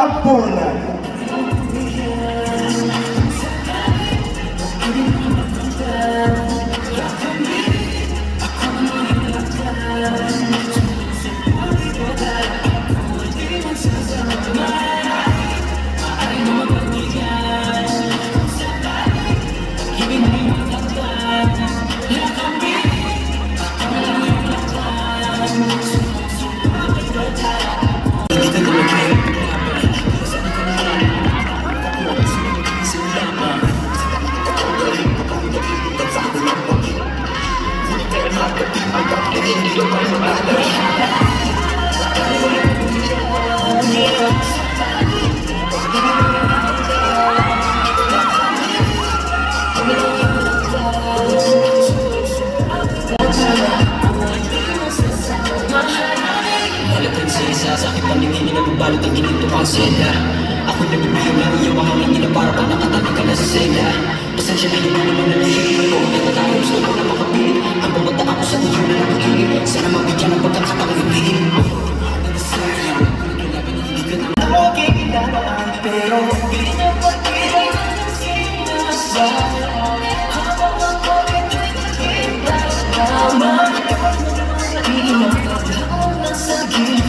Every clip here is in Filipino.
Apona. Sa aking paningin na nagbabalot ang ginito pang seda. Ako nabibigyan lang iyong mga hangin na para pa nakatabi ka na sa seda. Pasensya na yun naman na nahihigil ko. Nagtatay gusto ko na makapilit. Ang bumata ako sa iyo na nakikinig. Sana mabigyan ng pagkakataong ibigin. Okay, kailangan pero hindi na pagkira ng sinasaya. Habang ako ito'y nagkitama. Iilang pagkakaw ng saging.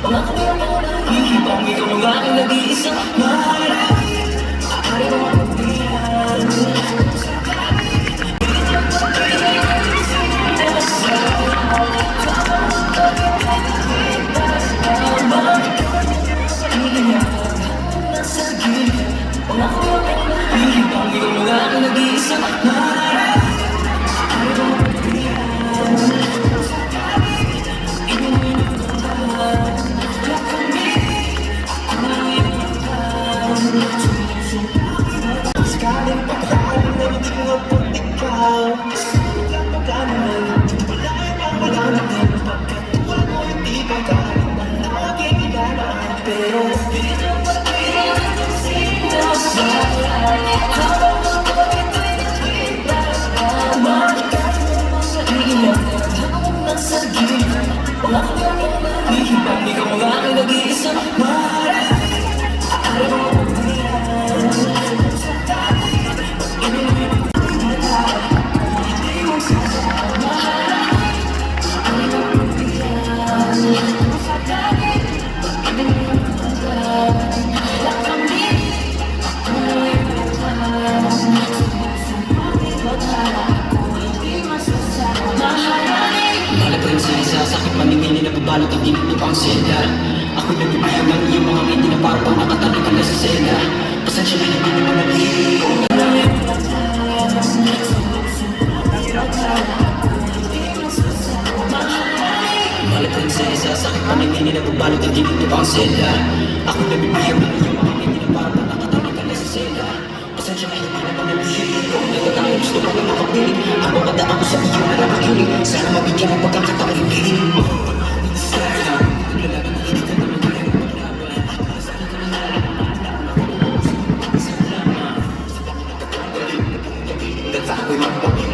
Pangako mo na hihibang ikaw ang aking nag-iisang maharap. Aari mo ang pagbihan. Hihibang ikaw ang aking nag-iisang maharap. Aari mo ang pagbihan. Sakaling pagkakalin na hindi ko mapot ikaw. Sakaling pagkakalin wala nang wala natin. Pagkatuwa mo hindi pagkakalin na lagi kailangan. Pero hindi na pagkira ng sinasaya. Habang ako ito'y nagkitama. Iilang pagkakawang nasa gila. Pangako mo na hihibang ikaw ang aking nag-iisang maharap. Aari mo ang pagbihan. Sa aking paningin na nagbabalot ang ginito pang seda. Ako nabibigyan lang iyong mga ngiti na para pang nakatabi ka na sa seda. Pasensya na hindi naman nabihili ko. Mahal prinsesa, sa aking paningin na nagbabalot ang ginito pang seda. Ako nabibigyan lang iyong mga ngiti na para pang nakatabi ka na sa seda. Pasensya na hindi naman nabihili ko. Nagtatangin gusto ko na makapiling. Ang bumata ako sa iyo na nakikinig. Sana mabigyan ng pagkakataong ibigin. Ako'y magpapit.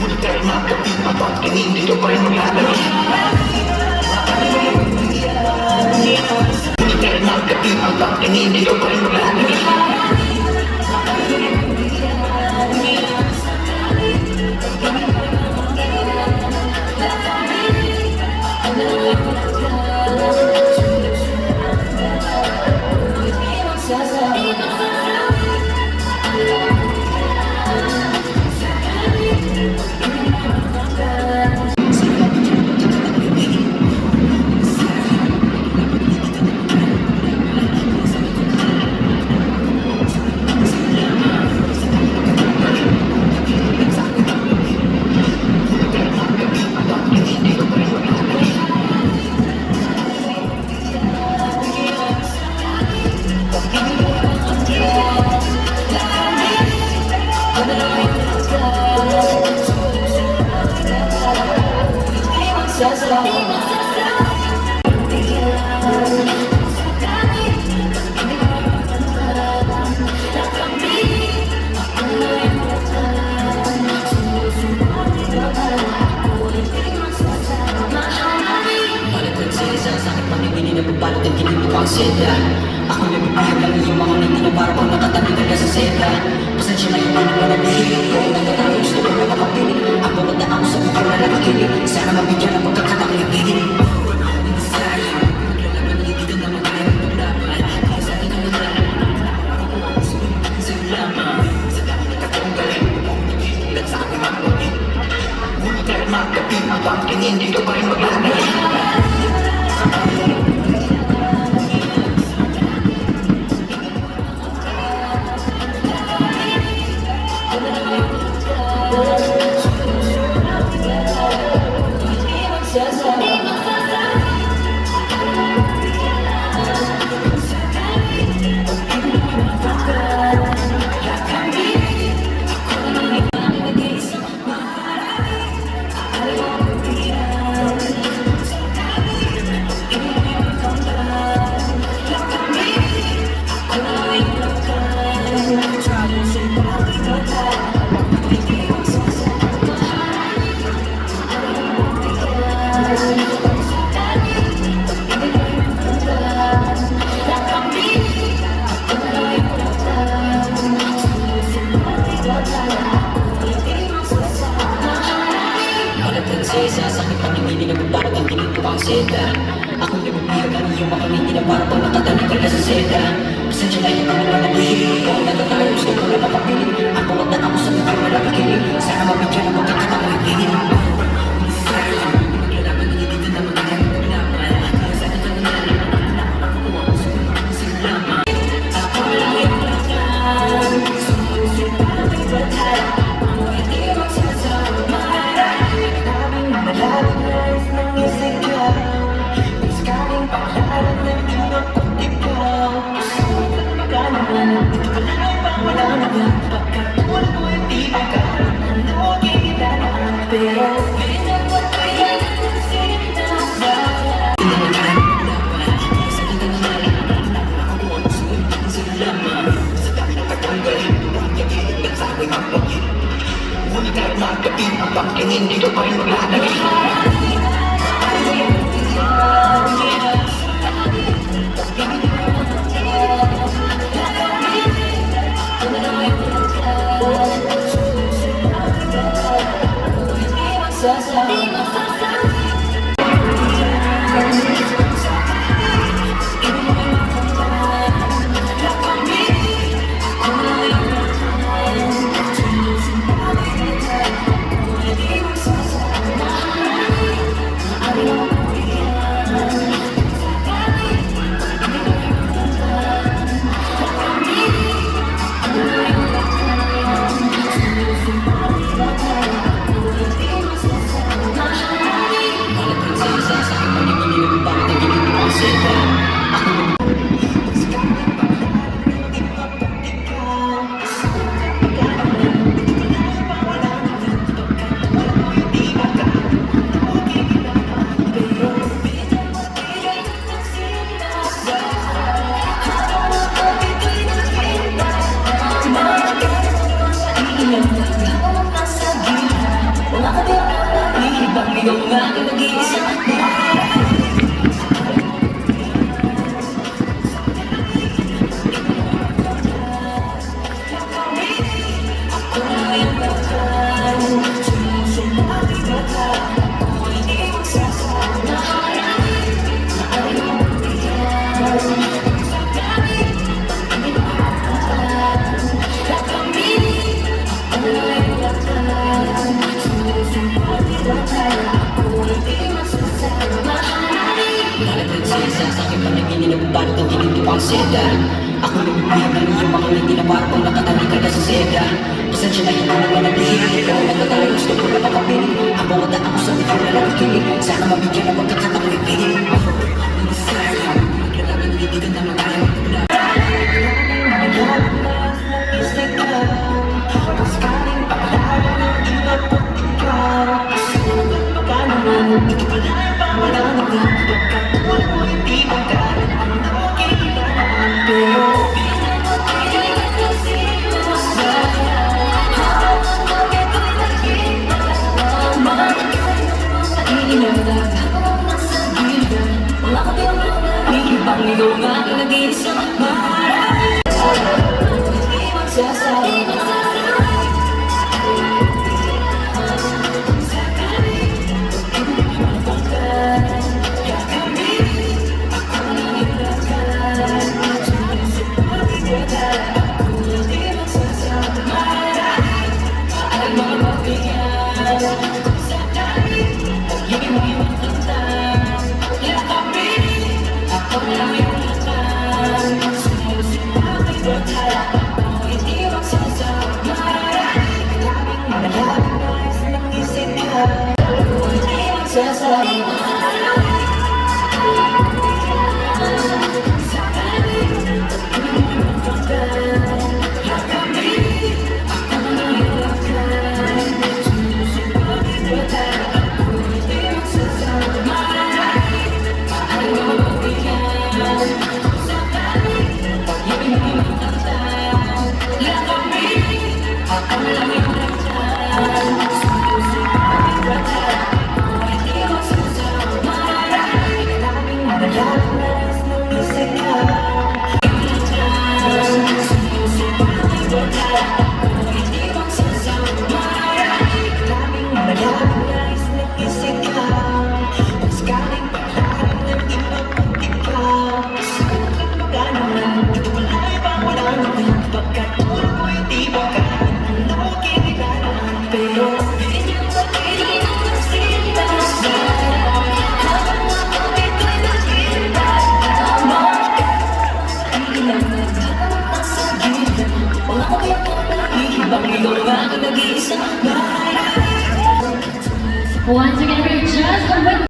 Ngunit kahit magpapit ang pagtingin, dito pa rin maglalaro. Ngunit kahit magpapit ang pagtingin, dito pa rin maglalaro. na pagbalot ang ginito pang seda. Ako nabibihag lang iyong mga ngiti na para pang nakatabi ka sa seda. Pasensya na yung ano mo na bihig ko, nagtatalo gusto ko na makapili. Ang bawat na ako sa mukha na nakakilig, sana mabigyan ang pagkakatang ibigin. Sayang, maglalaban ng ibigan na magkaya ng paglaban. Kaya sa akin ang naglaban, sa'yo lamang. Sa dami na katong galing, ulat sa aking magpapit. Ngunit kahit magkapit, ang pangkinin dito pa rin maglalagay. Sasakit ang hindi na magbarag ang tingin ko pang seda. Ako nabibihag ang iyong mga ngiti na para pang nakatanig ka sa seda. Pasensya na yung ano na nabihig ko, nagtatalo gusto ko na makapili. Ang bawat na ako sa mukha na nakakilig, sana mabigyan ang pagkakatang ibigin. Sayang, maglalaban ng ibigan na magkaya ng paglaban. Kaya sa akin ang nalalaman, nakakuha ko sa'yo lamang. Ako lang yung lakan, sumusunod ang batala. Ang hindi magsasama. Malalim nais ng isigaw, iskaling pangalan ng iyong pag-ikaw. Gusto ko na maganaman, ito pala ay wala na ba? Pagkatulad mo hindi magkaroon ng loging ilanaan. Pero pinagwat ko yan ang sinasa. Sa dami ng katanggalin, ang nagiging at sa aking magpagin. Ngunit kahit magkapit, ang pangkinin dito pa rin maglalagay. Seda. Ako nabibihag ng iyong mga ngiti na para pang nakatanig ka sa seda. Pasensya na yung ano na nabihig ko, nagtatalo gusto ko na makapili. Ang bawat na ako sa mukha na nakakilig, sana mabigyan ang pagkakatang ibigin. Sayang, maglalaban ng ibigan na magkaya ng paglaban. Malalim nais ng isigaw, iskaling pangalan ng iyong pag-ikaw. Gusto ko na maganaman, ito pala ay wala na ba? Pagkatulad mo hindi magkaroon ng loging ilanaan. Pero pinagwat ko yan ang sinasa. Habang ang ito'y naging nag-iisa marami hindi magsasabi Once